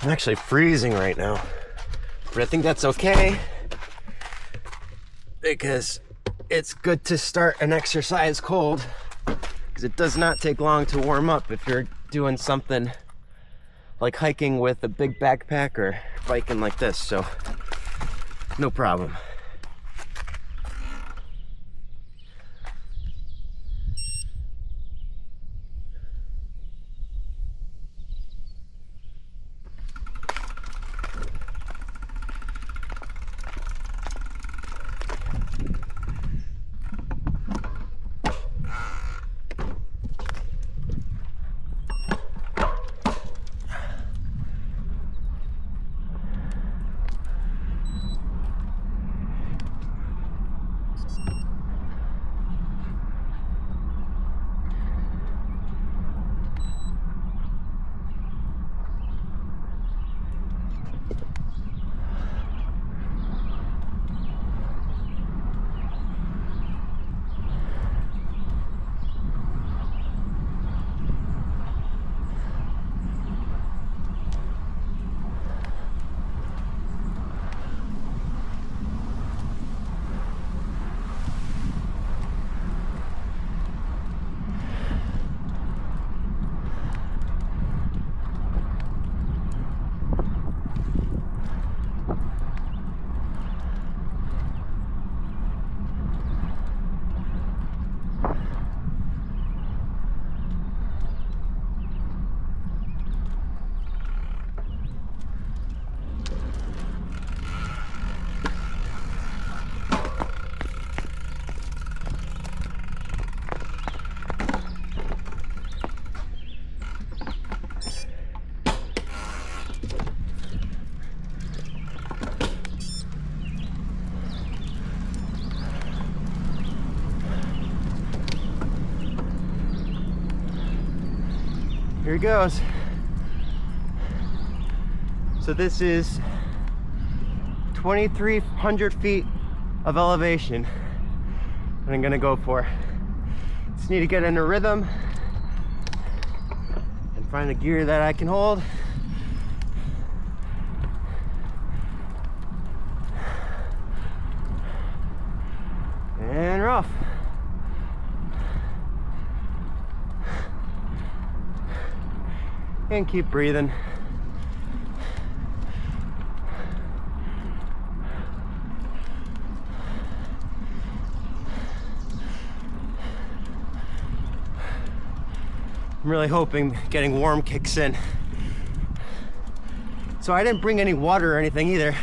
I'm actually freezing right now, but I think that's okay because it's good to start an exercise cold, because it does not take long to warm up if you're doing something like hiking with a big backpack or biking like this, so no problem. Here he goes. So this is 2,300 feet of elevation that I'm gonna go for. Just need to get in a rhythm and find a gear that I can hold. And we're off. And keep breathing. I'm really hoping getting warm kicks in. So I didn't bring any water or anything either.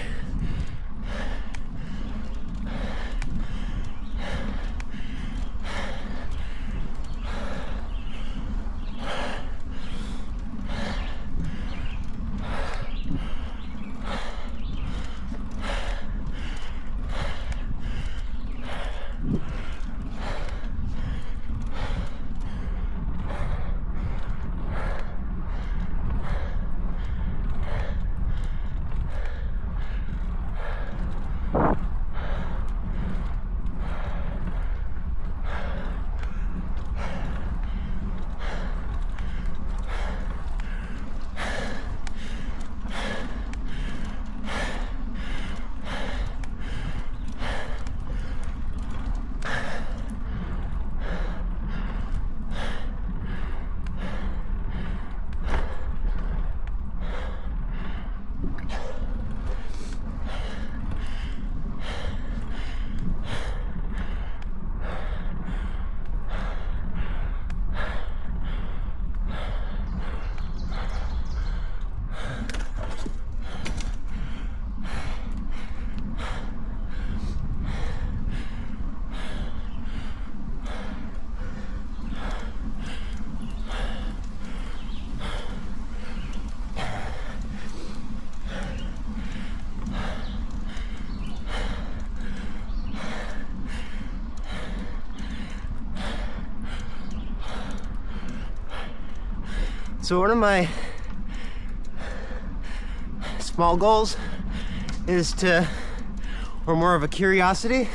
So one of my small goals is to, or more of a curiosity,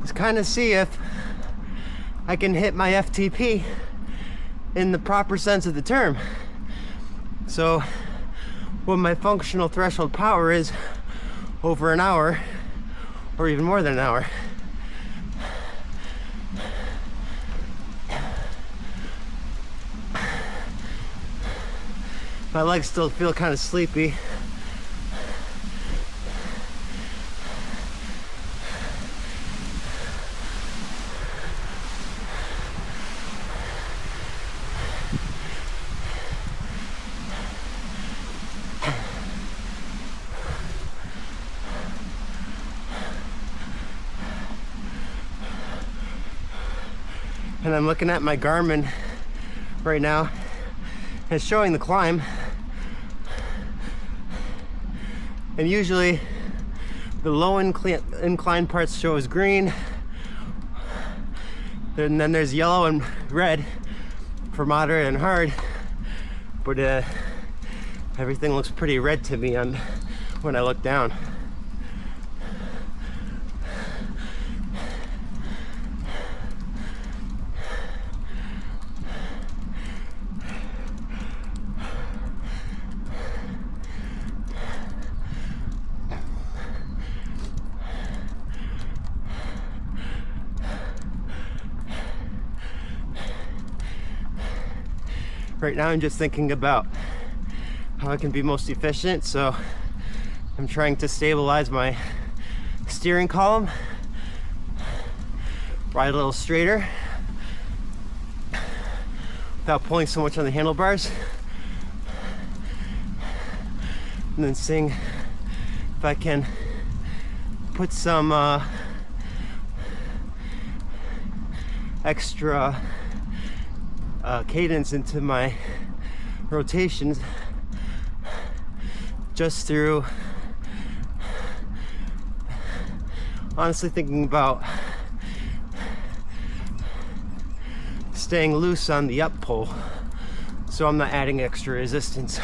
is kind of see if I can hit my FTP in the proper sense of the term. So what my functional threshold power is over an hour, or even more than an hour. My legs still feel kind of sleepy. And I'm looking at my Garmin right now. It's showing the climb. And usually the low incline parts show as green. And then there's yellow and red for moderate and hard. But everything looks pretty red to me when I look down. Right now I'm just thinking about how I can be most efficient, so I'm trying to stabilize my steering column, ride a little straighter without pulling so much on the handlebars, and then seeing if I can put some extra cadence into my rotations just through honestly thinking about staying loose on the up pull, so I'm not adding extra resistance.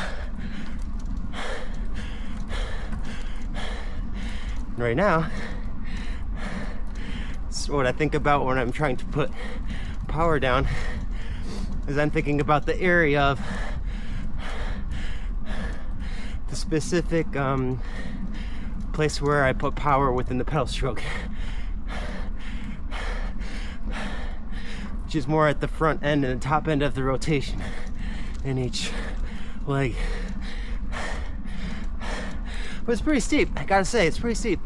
Right now, so what I think about when I'm trying to put power down is I'm thinking about the area of the specific place where I put power within the pedal stroke, which is more at the front end and the top end of the rotation in each leg. But it's pretty steep, I gotta say, it's pretty steep.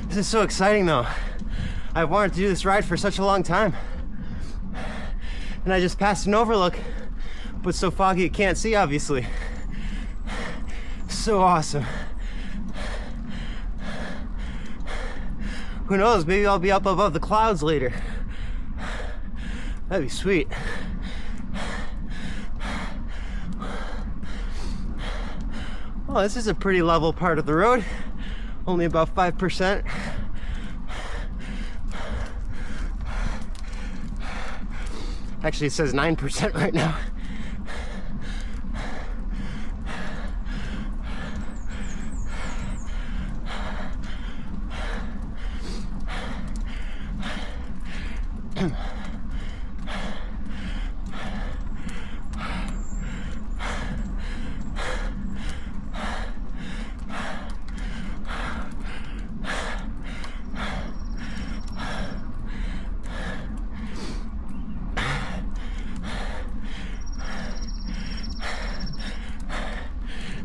This is so exciting though. I've wanted to do this ride for such a long time. And I just passed an overlook, but it's so foggy you can't see, obviously. So awesome. Who knows, maybe I'll be up above the clouds later. That'd be sweet. Well, this is a pretty level part of the road. Only about 5%. Actually, it says 9% right now.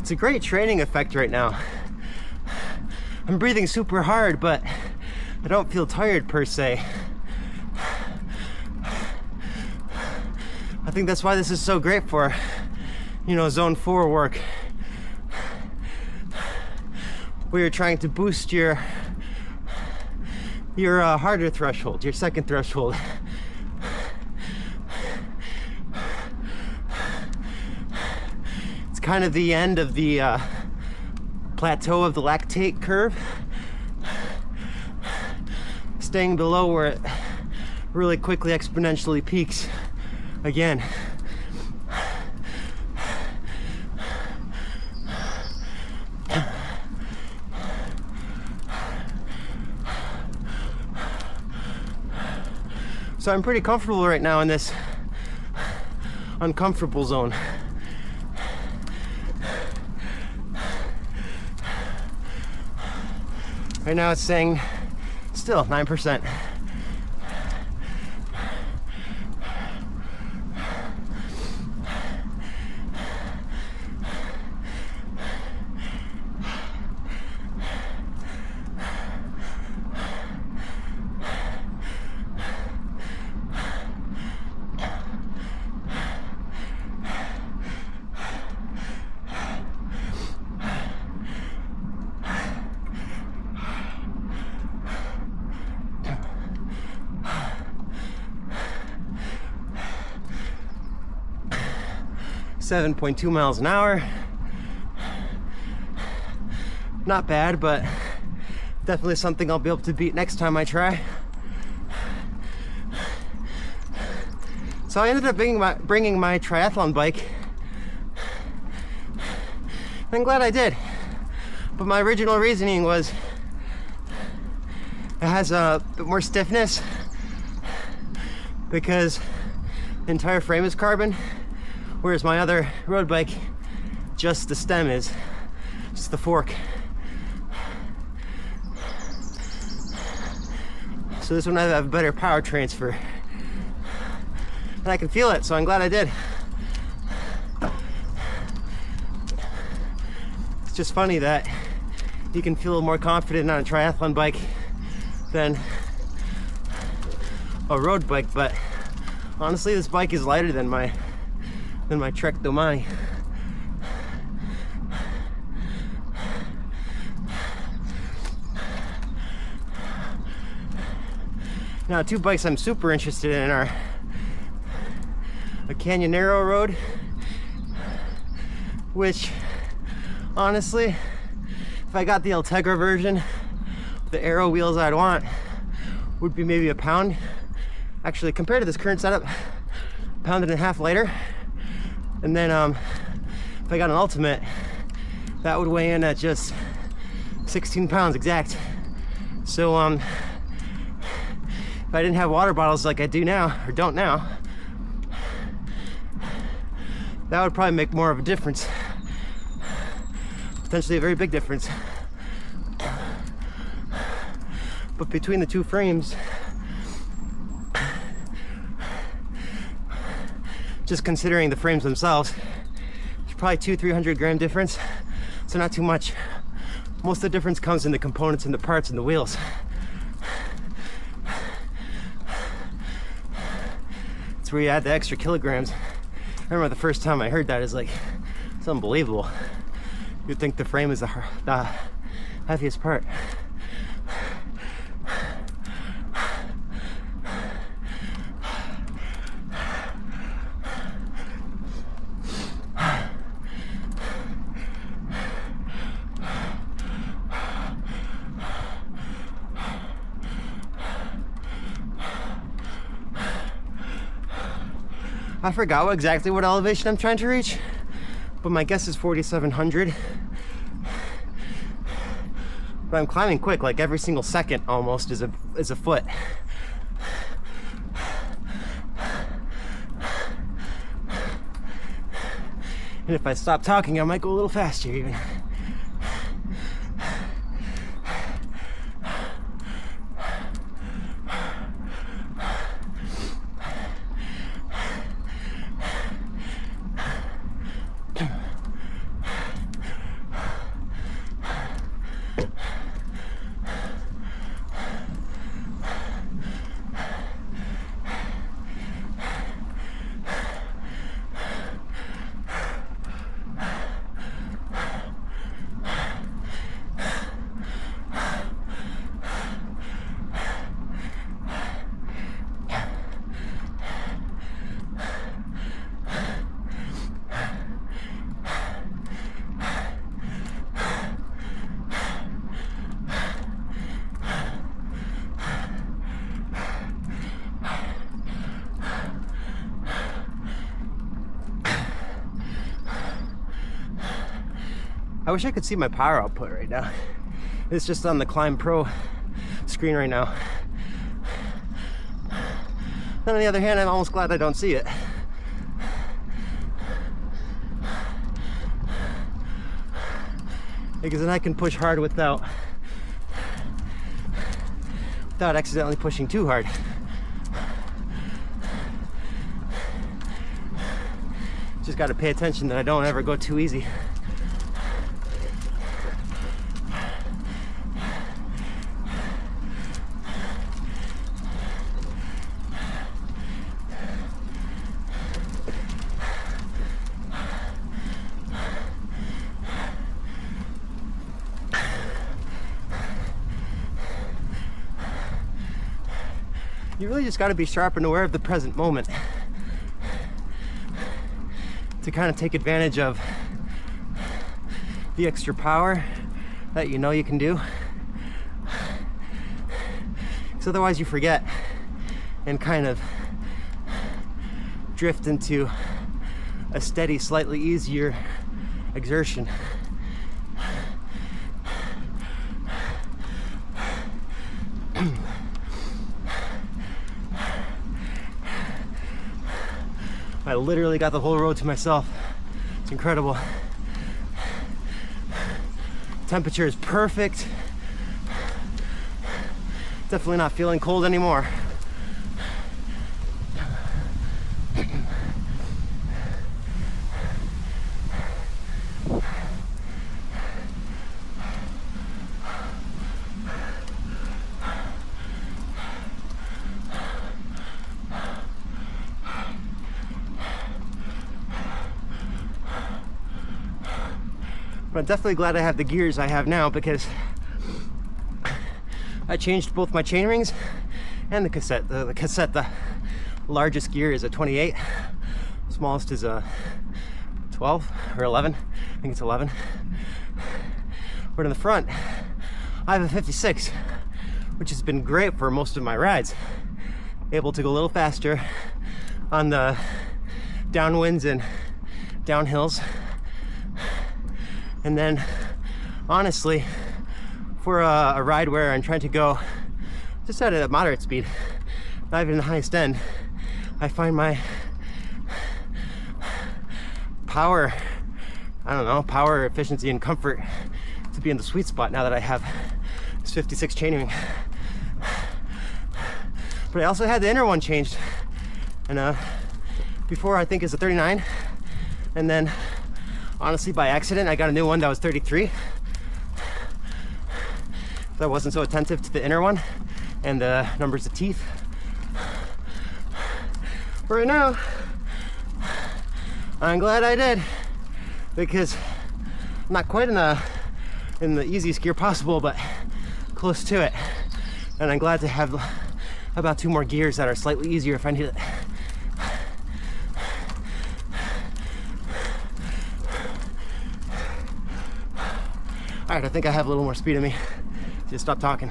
It's a great training effect right now. I'm breathing super hard, but I don't feel tired per se. I think that's why this is so great for, you know, zone 4 work, where you're trying to boost your harder threshold, your second threshold. It's kind of the end of the plateau of the lactate curve, staying below where it really quickly exponentially peaks again. So I'm pretty comfortable right now in this uncomfortable zone. Right now it's saying still 9%. .2 miles an hour. Not bad, but definitely something I'll be able to beat next time I try. So I ended up bringing my triathlon bike. I'm glad I did. But my original reasoning was it has a bit more stiffness because the entire frame is carbon. Whereas my other road bike, just the stem is, just the fork. So this one I have a better power transfer. And I can feel it, so I'm glad I did. It's just funny that you can feel more confident on a triathlon bike than a road bike, but honestly this bike is lighter than my Trek Domani. Now, two bikes I'm super interested in are a Canyonero road, which honestly, if I got the Ultegra version, the aero wheels I'd want would be maybe a pound. Actually, compared to this current setup, a pound and a half lighter. And then if I got an Ultimate, that would weigh in at just 16 pounds exact. So if I didn't have water bottles like I do now, or don't now, that would probably make more of a difference. Potentially a very big difference. But between the two frames, just considering the frames themselves, there's probably 200-300 gram difference, so not too much. Most of the difference comes in the components and the parts and the wheels. It's where you add the extra kilograms. I remember the first time I heard that, it's like, it's unbelievable. You'd think the frame is the heaviest part. I forgot exactly what elevation I'm trying to reach, but my guess is 4,700. But I'm climbing quick, like every single second almost is a foot. And if I stop talking, I might go a little faster even. I wish I could see my power output right now. It's just on the Climb Pro screen right now. Then on the other hand, I'm almost glad I don't see it. Because then I can push hard without accidentally pushing too hard. Just got to pay attention that I don't ever go too easy. You really just got to be sharp and aware of the present moment to kind of take advantage of the extra power that you know you can do. Because otherwise you forget and kind of drift into a steady, slightly easier exertion. I literally got the whole road to myself. It's incredible. Temperature is perfect. Definitely not feeling cold anymore. But I'm definitely glad I have the gears I have now, because I changed both my chain rings and the cassette. The cassette, the largest gear is a 28, smallest is a 12 or 11. I think it's 11. But in the front, I have a 56, which has been great for most of my rides. Able to go a little faster on the downwinds and downhills. And then, honestly, for a ride where I'm trying to go just at a moderate speed, not even the highest end, I find my power, power, efficiency, and comfort to be in the sweet spot now that I have this 56 chainring. But I also had the inner one changed, and before I think it's a 39, and then honestly, by accident, I got a new one that was 33. So I wasn't so attentive to the inner one and the numbers of teeth. But right now, I'm glad I did, because I'm not quite in the easiest gear possible, but close to it. And I'm glad to have about 2 more gears that are slightly easier if I need it. All right, I think I have a little more speed in me. Just stop talking.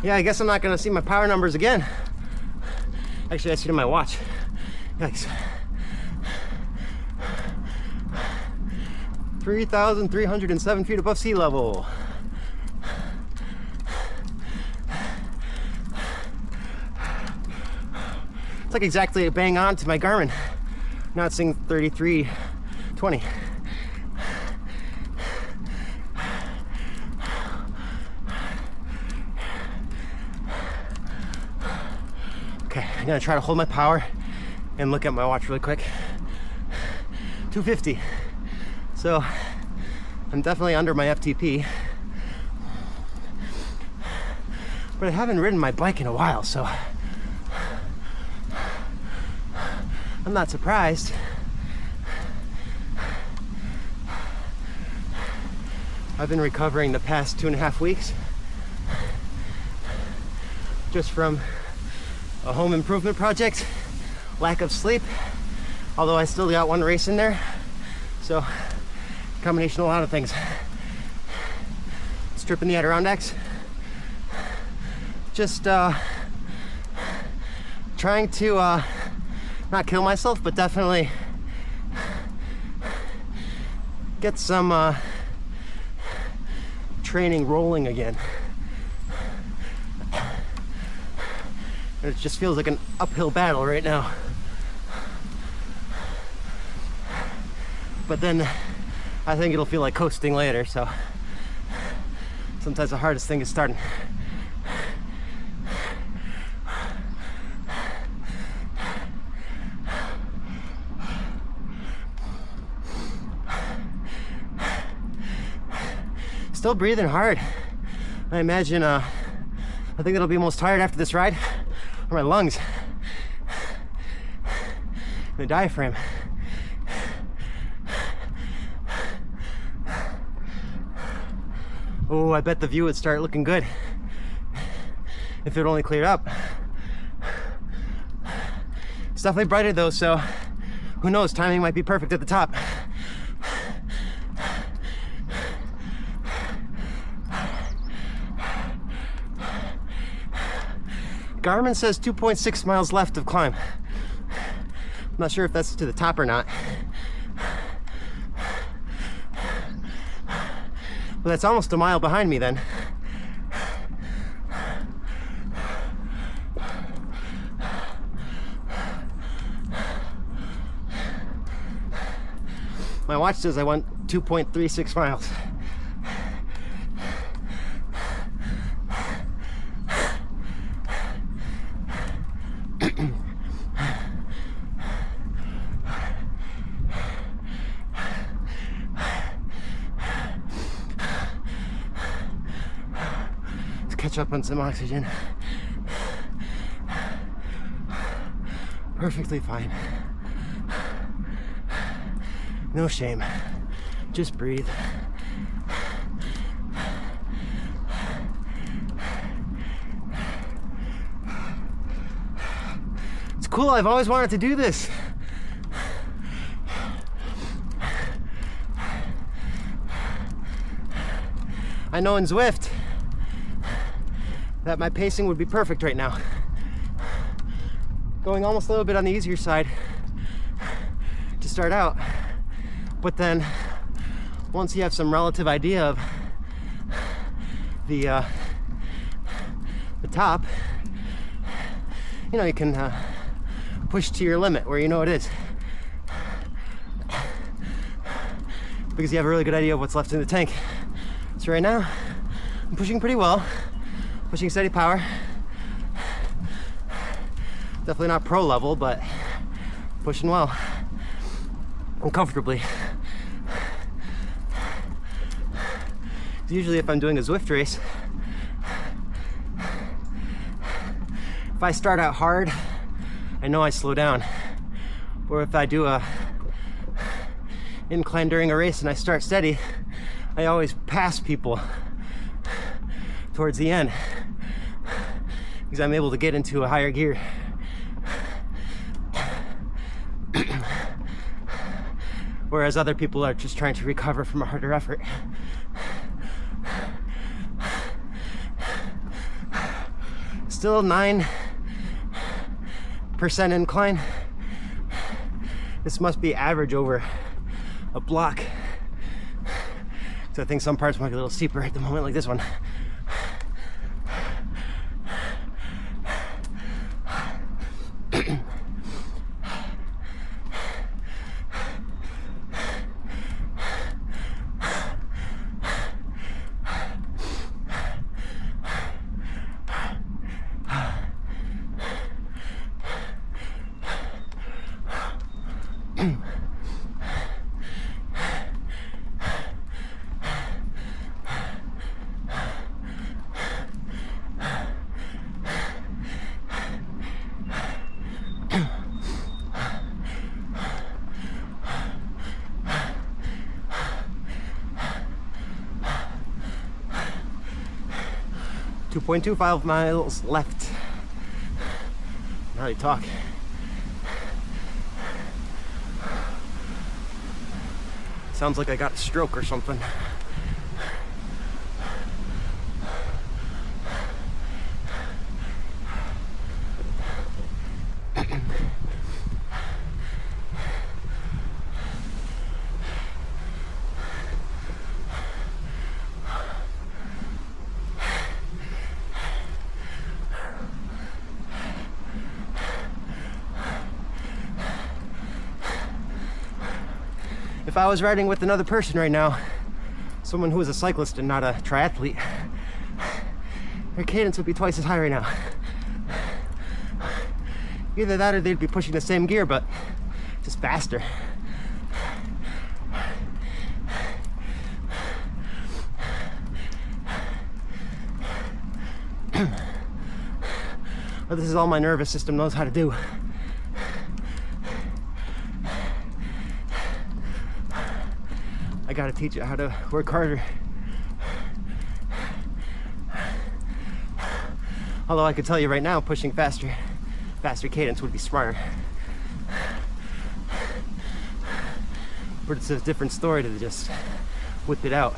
Yeah, I guess I'm not gonna see my power numbers again. Actually, I see it in my watch. Yikes. 3,307 feet above sea level. It's like exactly bang on to my Garmin. Now it's saying 33:20. Okay, I'm gonna try to hold my power and look at my watch really quick. 250. So I'm definitely under my FTP. But I haven't ridden my bike in a while, so I'm not surprised. I've been recovering the past 2.5 weeks just from a home improvement project, lack of sleep, although I still got one race in there. So, combination of a lot of things. Trip in the Adirondacks. Just trying to not kill myself, but definitely get some training rolling again. And it just feels like an uphill battle right now. But then I think it'll feel like coasting later, so sometimes the hardest thing is starting. Still breathing hard. I imagine I think it'll be most tired after this ride are my lungs and the diaphragm. Oh, I bet the view would start looking good if it only cleared up. It's definitely brighter though, so who knows, timing might be perfect at the top. Garmin says 2.6 miles left of climb. I'm not sure if that's to the top or not. But that's almost a mile behind me then. My watch says I went 2.36 miles. Catch up on some oxygen. Perfectly fine. No shame. Just breathe. It's cool. I've always wanted to do this. I know in Zwift that my pacing would be perfect right now. Going almost a little bit on the easier side to start out. But then once you have some relative idea of the top, you know, you can push to your limit where you know it is. Because you have a really good idea of what's left in the tank. So right now, I'm pushing pretty well. Pushing steady power. Definitely not pro level, but pushing well and comfortably. Usually if I'm doing a Zwift race, if I start out hard, I know I slow down. Or if I do a incline during a race and I start steady, I always pass people towards the end because I'm able to get into a higher gear. Whereas other people are just trying to recover from a harder effort. Still 9% incline. This must be average over a block. So I think some parts might be a little steeper at the moment, like this one. 2.25 miles left. Now you talk. Sounds like I got a stroke or something. If I was riding with another person right now, someone who is a cyclist and not a triathlete, their cadence would be twice as high right now. Either that or they'd be pushing the same gear, but just faster. But this is all my nervous system knows how to do. I gotta teach it how to work harder. Although I could tell you right now, pushing faster cadence would be smarter. But it's a different story to just whip it out.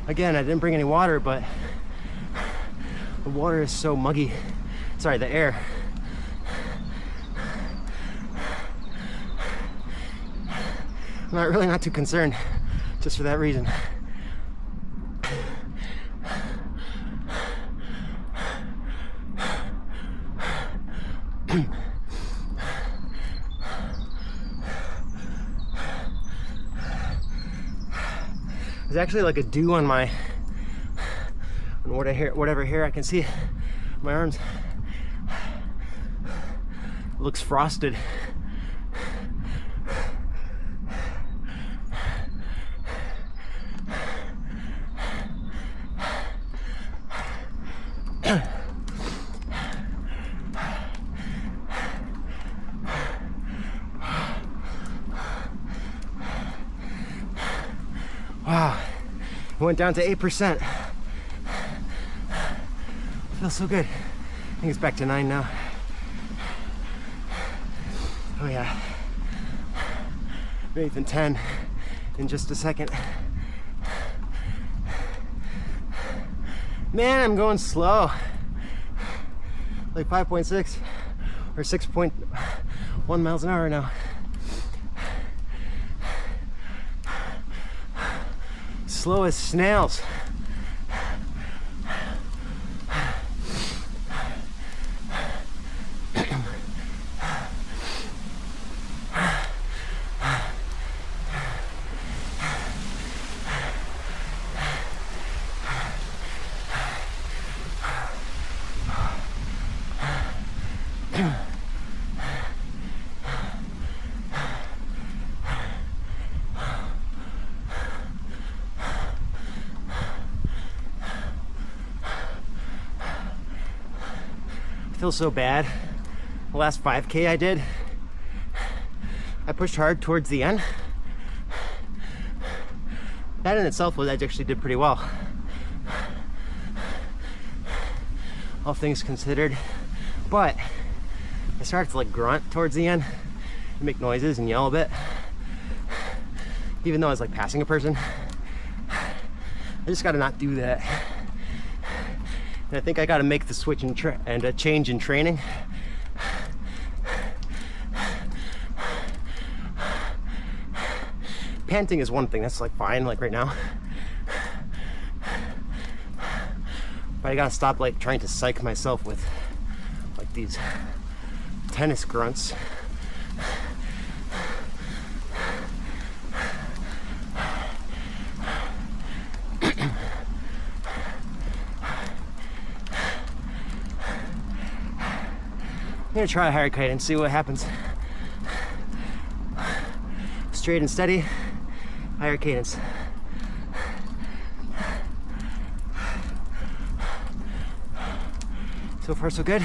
Again, I didn't bring any water, but the water is so muggy. Sorry, the air. I'm really not too concerned, just for that reason. There's actually like a dew on whatever hair I can see. My arms. It looks frosted. Wow, it went down to 8%. Feels so good. I think it's back to 9 now. Oh yeah. Maybe even 10 in just a second. Man, I'm going slow. Like 5.6 or 6.1 miles an hour now. Slow as snails. I feel so bad. The last 5K I did, I pushed hard towards the end. That in itself was, I actually did pretty well. All things considered. But I started to like grunt towards the end, and make noises and yell a bit. Even though I was like passing a person. I just gotta not do that. And I think I gotta make the switch and a change in training. Panting is one thing, that's like fine, like right now. But I gotta stop like trying to psych myself with like these tennis grunts. I'm gonna try a higher kite and see what happens. Straight and steady, higher cadence. So far, so good.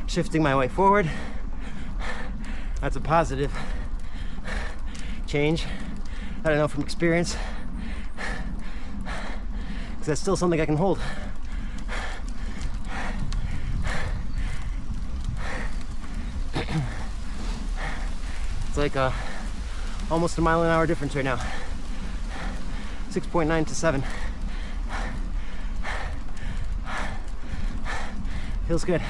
Shifting my weight forward. That's a positive change. I don't know from experience, because that's still something I can hold. It's like almost a mile an hour difference right now. 6.9 to 7. Feels good.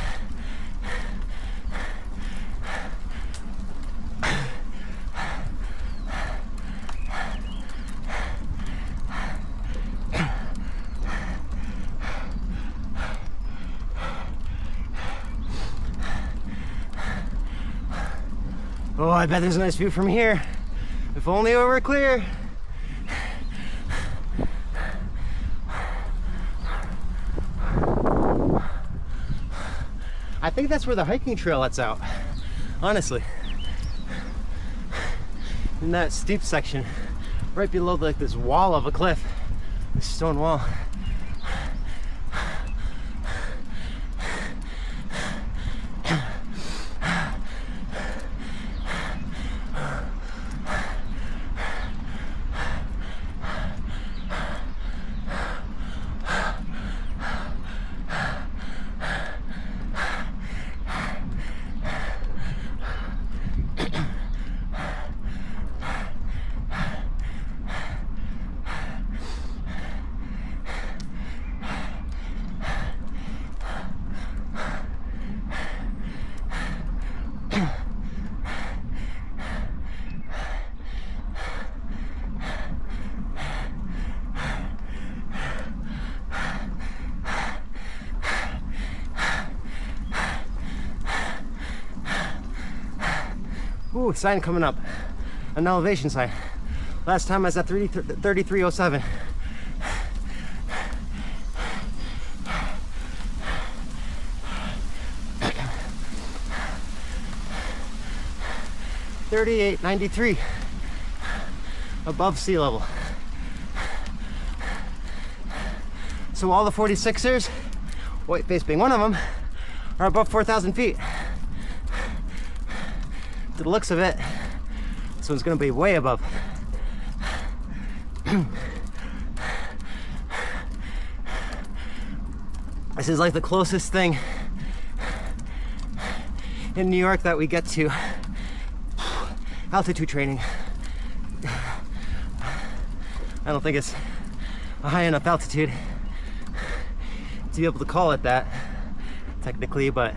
Oh, I bet there's a nice view from here. If only we were clear. I think that's where the hiking trail lets out, honestly. In that steep section, right below like this wall of a cliff, this stone wall. Ooh, sign coming up. An elevation sign. Last time I was at 3307. $38.93 above sea level. So all the 46ers, Whiteface being one of them, are above 4,000 feet. To the looks of it, this one's gonna be way above. This is like the closest thing in New York that we get to altitude training. I don't think it's a high enough altitude to be able to call it that technically, but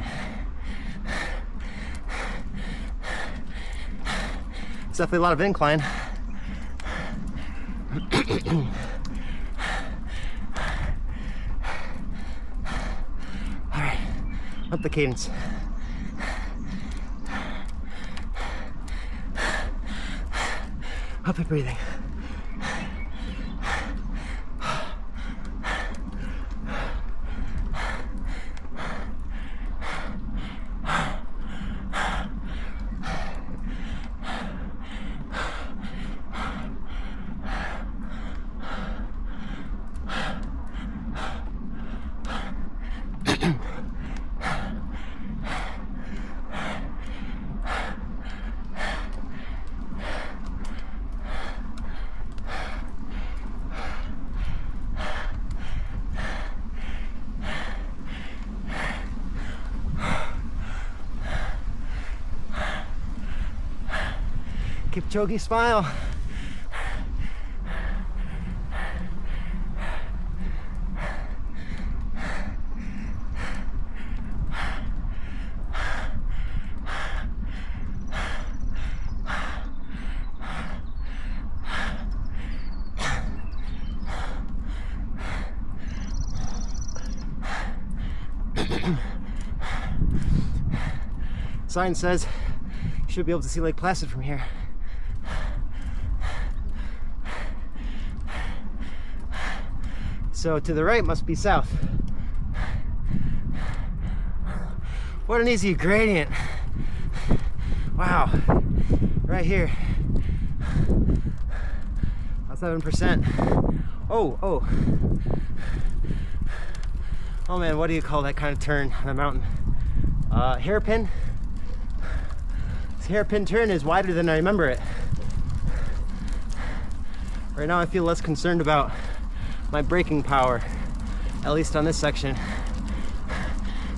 it's definitely a lot of incline. All right, up the cadence. Up and breathing. Kipchoge smile. Sign says you should be able to see Lake Placid from here. So to the right must be south. What an easy gradient. Wow, right here. 7%. Oh, oh man, what do you call that kind of turn on a mountain? Hairpin. This hairpin turn is wider than I remember it. Right now I feel less concerned about my braking power, at least on this section.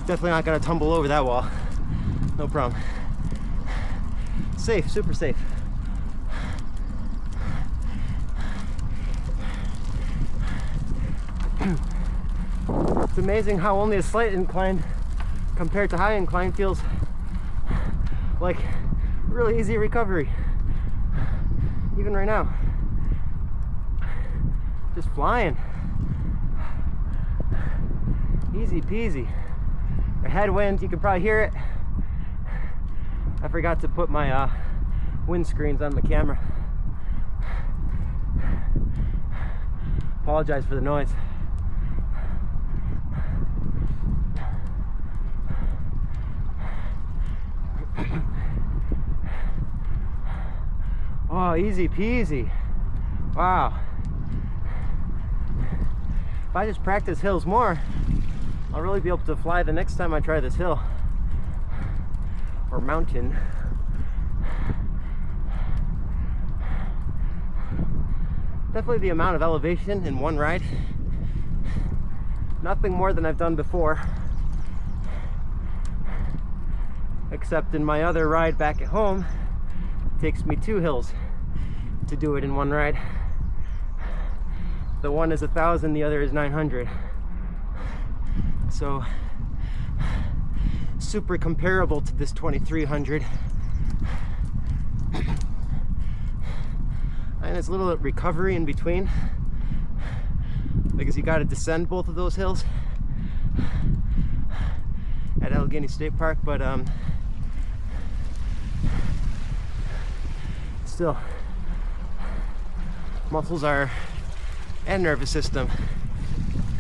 Definitely not gonna tumble over that wall. No problem. Safe, super safe. It's amazing how only a slight incline compared to high incline feels like really easy recovery. Even right now. Just flying. Easy peasy. A headwind, you can probably hear it. I forgot to put my windscreens on the camera. Apologize for the noise. Oh, easy peasy. Wow. If I just practice hills more, I'll really be able to fly the next time I try this hill or mountain. Definitely the amount of elevation in one ride. Nothing more than I've done before, except in my other ride back at home, it takes me 2 hills to do it in one ride. The one is 1,000, the other is 900. So super comparable to this 2,300. And it's a little recovery in between because you got to descend both of those hills at Allegheny State Park, but still, muscles are and nervous system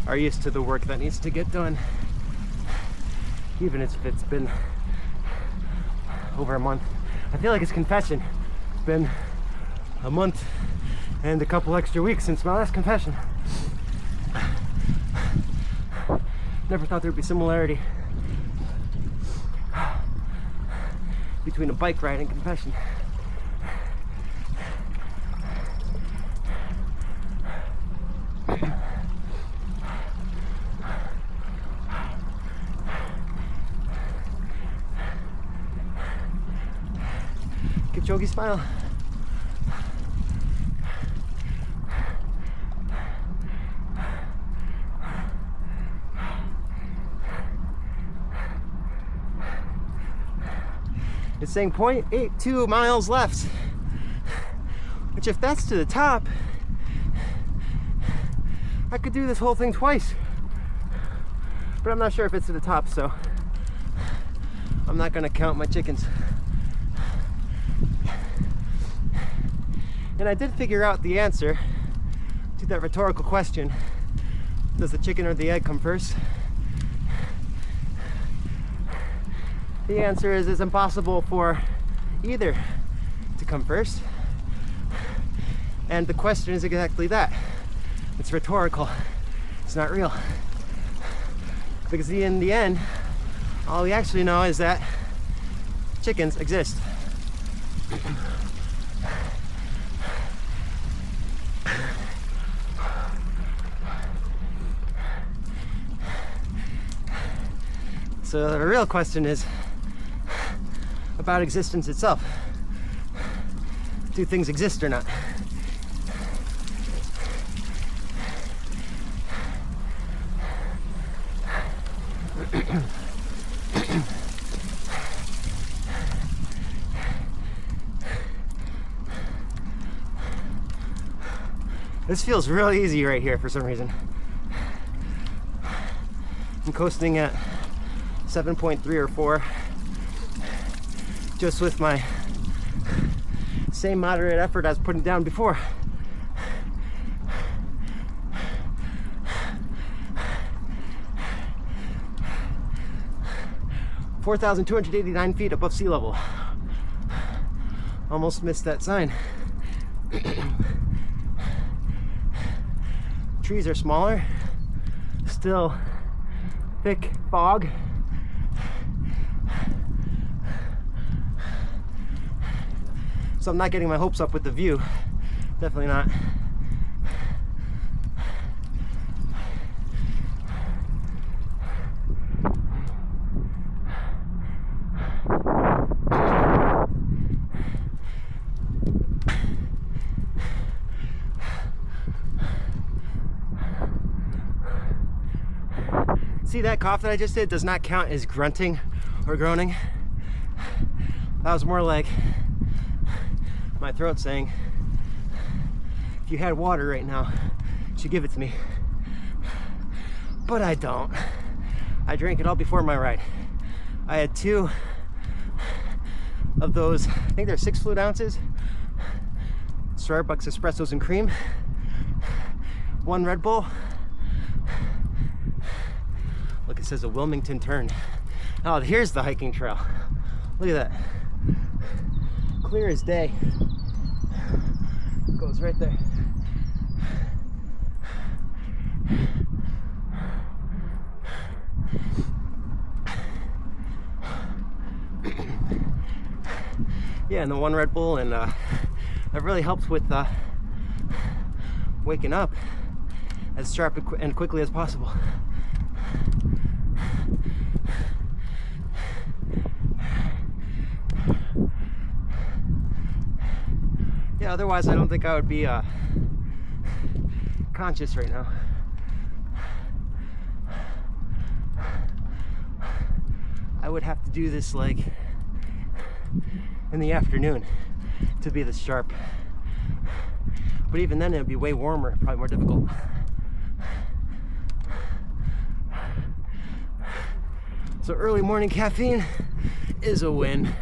are used to the work that needs to get done, even if it's been over a month. I feel like it's confession. It's been a month and a couple extra weeks since my last confession. Never thought there'd be similarity between a bike ride and confession. Kipchoge smile. It's saying 0.82 miles left, which if that's to the top, I could do this whole thing twice, but I'm not sure if it's to the top, so I'm not gonna count my chickens. And I did figure out the answer to that rhetorical question, does the chicken or the egg come first? The answer is it's impossible for either to come first. And the question is exactly that. It's rhetorical. It's not real. Because in the end, all we actually know is that chickens exist. So the real question is about existence itself. Do things exist or not? This feels really easy right here for some reason. I'm coasting at 7.3 or 4, just with my same moderate effort I was putting down before. (4,289 feet above sea level. Almost missed that sign. Trees are smaller, still thick fog. So I'm not getting my hopes up with the view. Definitely not. See, that cough that I just did does not count as grunting or groaning. That was more like my throat saying, if you had water right now, you should give it to me. But I don't. I drank it all before my ride. I had 2 of those, I think they're 6 fluid ounces, Starbucks espressos and cream, 1 Red Bull. Look, it says a Wilmington turn. Oh, here's the hiking trail. Look at that. Clear as day. It goes right there. Yeah, and the 1 Red Bull, and that really helps with waking up as sharp and quickly as possible. Yeah, otherwise I don't think I would be conscious right now. I would have to do this like in the afternoon to be this sharp. But even then it would be way warmer, probably more difficult. So early morning caffeine is a win.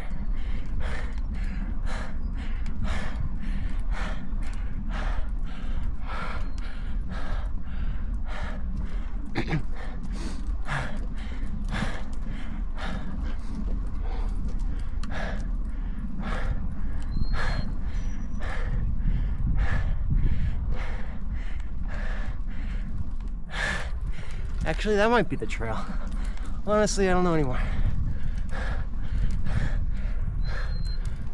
Actually, that might be the trail. Honestly, I don't know anymore.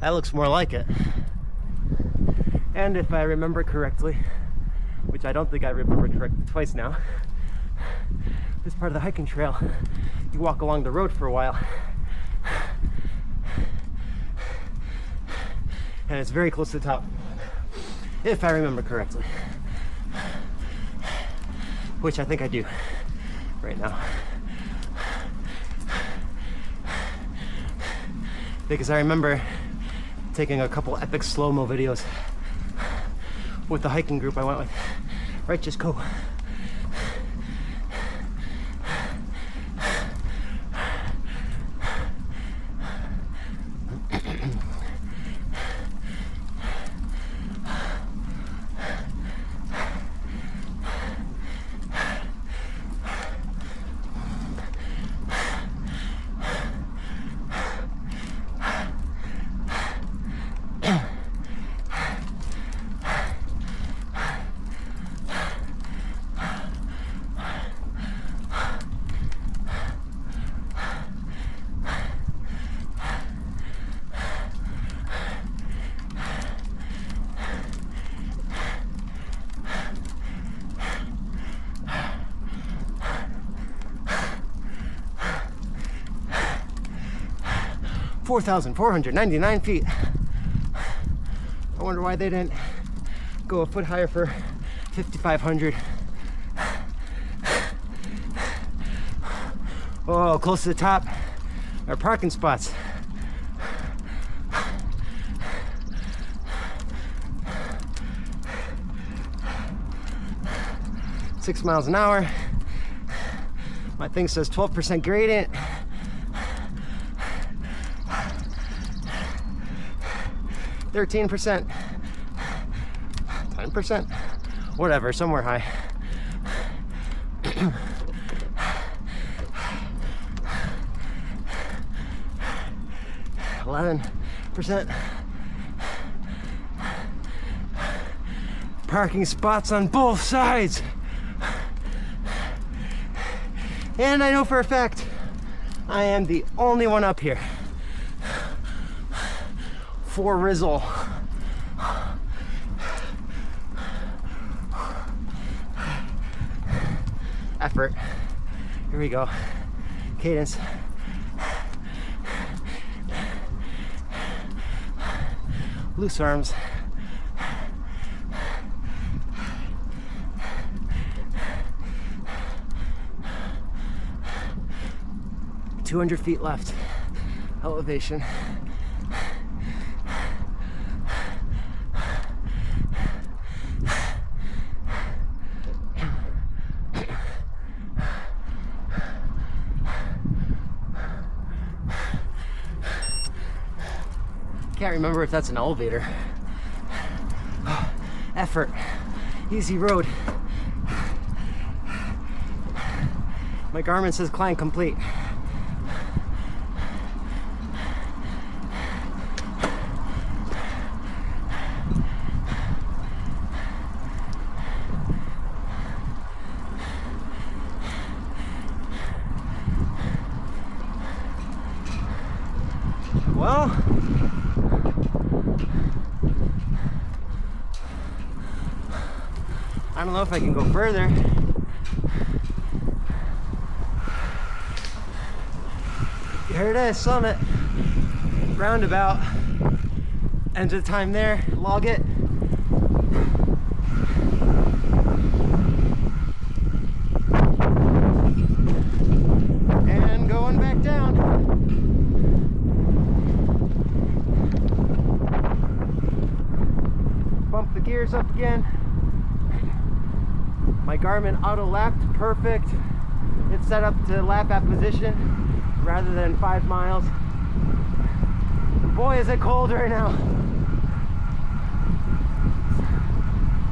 That looks more like it. And if I remember correctly, which I don't think I remember correctly twice now, this part of the hiking trail, you walk along the road for a while. And it's very close to the top, if I remember correctly. Which I think I do right now. Because I remember taking a couple epic slow-mo videos with the hiking group I went with. Right, just go. 4,499 feet. I wonder why they didn't go a foot higher for 5,500. Oh, close to the top are parking spots. Six miles an hour. My thing says 12% gradient. 13%, 10%, whatever, somewhere high. 11%. Parking spots on both sides. And I know for a fact I am the only one up here. For Rizzle. Effort. Here we go. Cadence. Loose arms. "200 feet left. Elevation. Can't remember if that's an elevator. Effort. Easy road. My Garmin says climb complete. Well, I don't know if I can go further. Here it is, summit, roundabout. End of the time there, log it. And going back down. Bump the gears up again. My Garmin auto lapped, perfect. It's set up to lap at position rather than 5 miles. Boy, is it cold right now.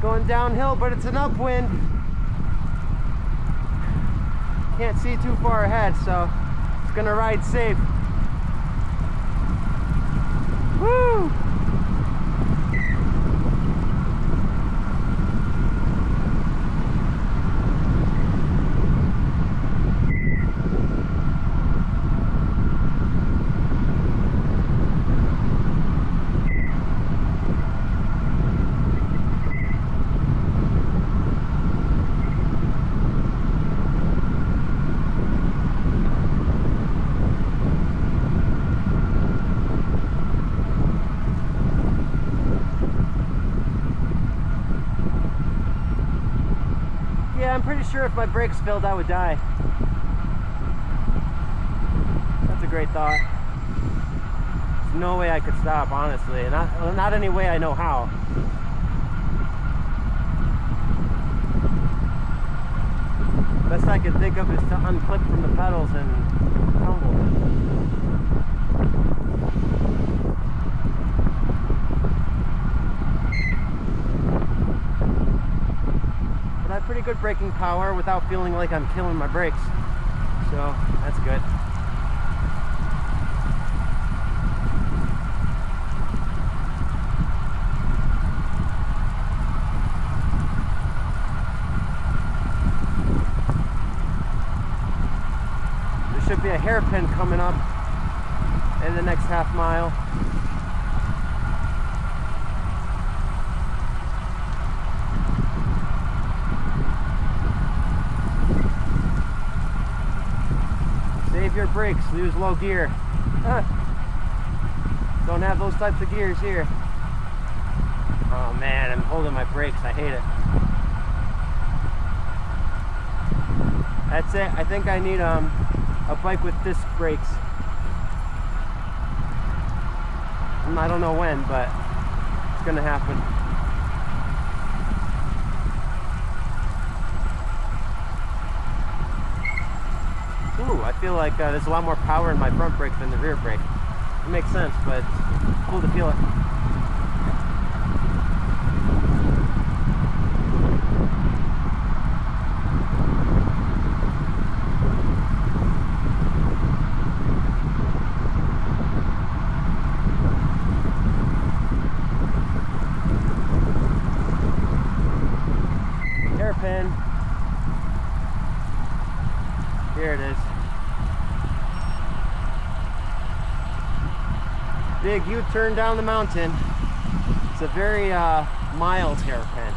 Going downhill, but it's an upwind. Can't see too far ahead, so it's gonna ride safe. Woo! Yeah, I'm pretty sure if my brakes failed, I would die. That's a great thought. There's no way I could stop, honestly. Not any way I know how. Best I can think of is to unclip from the pedals and tumble. Pretty good braking power without feeling like I'm killing my brakes, so that's good. There should be a hairpin coming up in the next half mile. Save your brakes, use low gear. Don't have those types of gears here. Oh man, I'm holding my brakes, I hate it. That's it, I think I need a bike with disc brakes. I don't know when, but it's gonna happen. Ooh, I feel like there's a lot more power in my front brake than the rear brake. It makes sense, but it's cool to feel it. Hairpin. Here it big U-turn down the mountain. It's a very mild hairpin.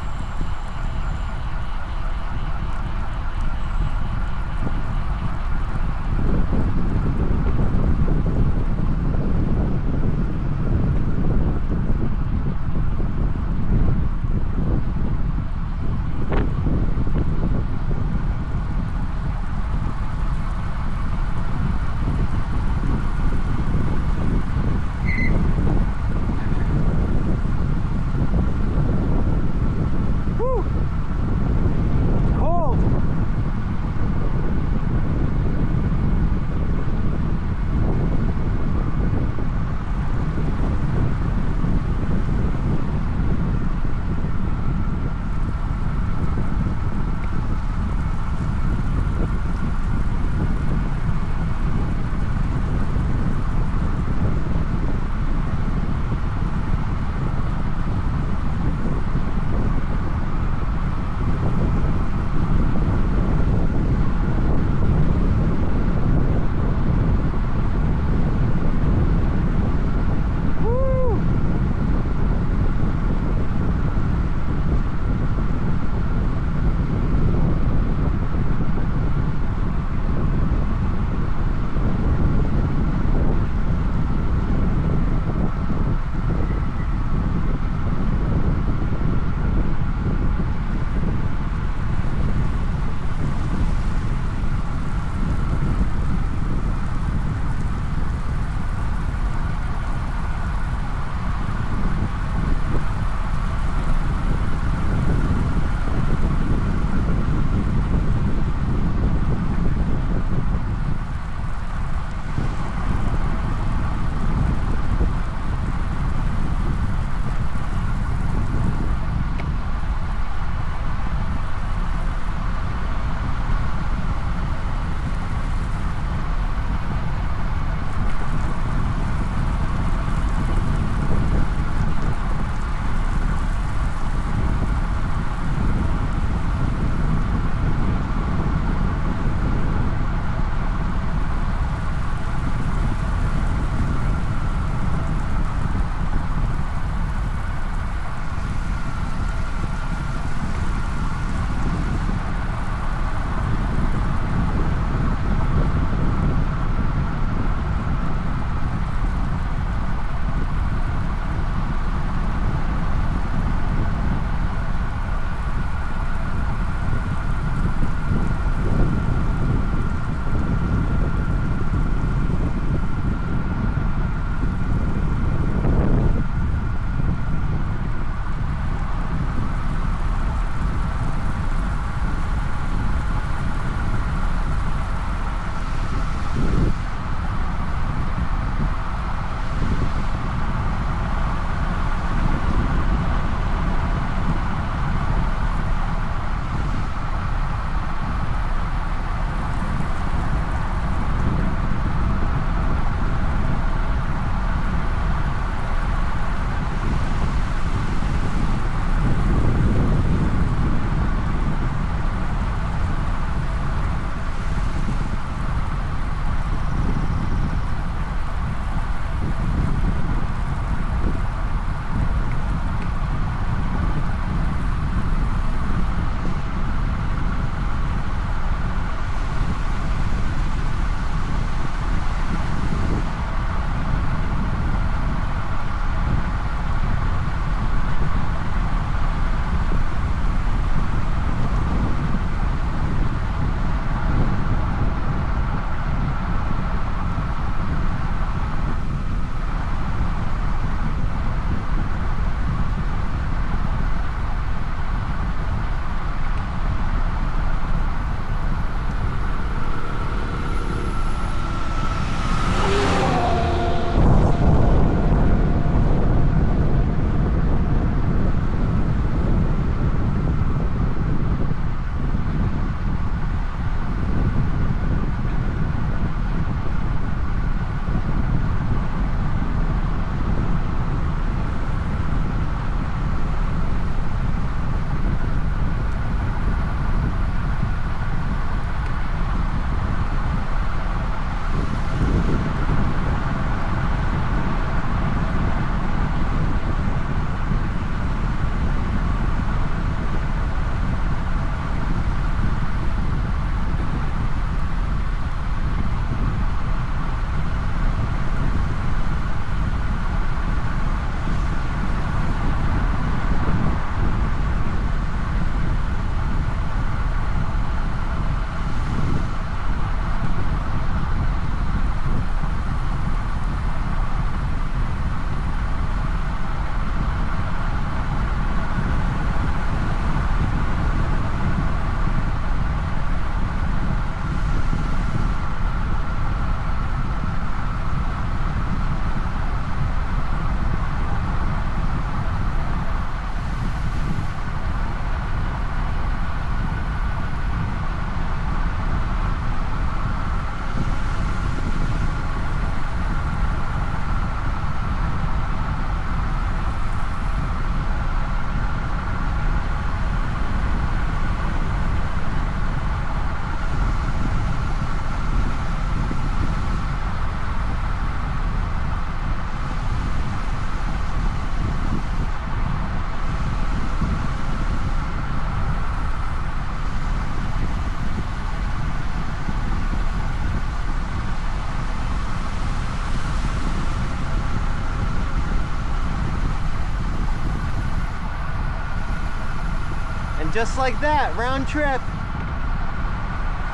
And just like that, round trip.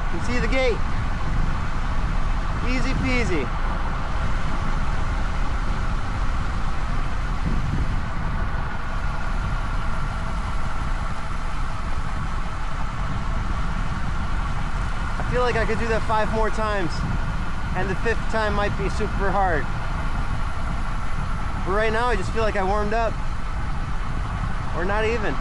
You can see the gate. Easy peasy. I feel like I could do that 5 more times, and the 5th time might be super hard. But right now I just feel like I warmed up. Or not even.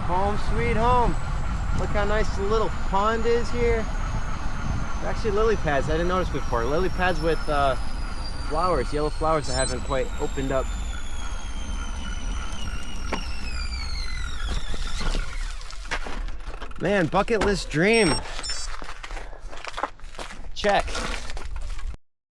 Home sweet home. Look how nice the little pond is here. They're actually lily pads. I didn't notice before. Lily pads with flowers, yellow flowers that haven't quite opened up. Man, bucket list dream. Check.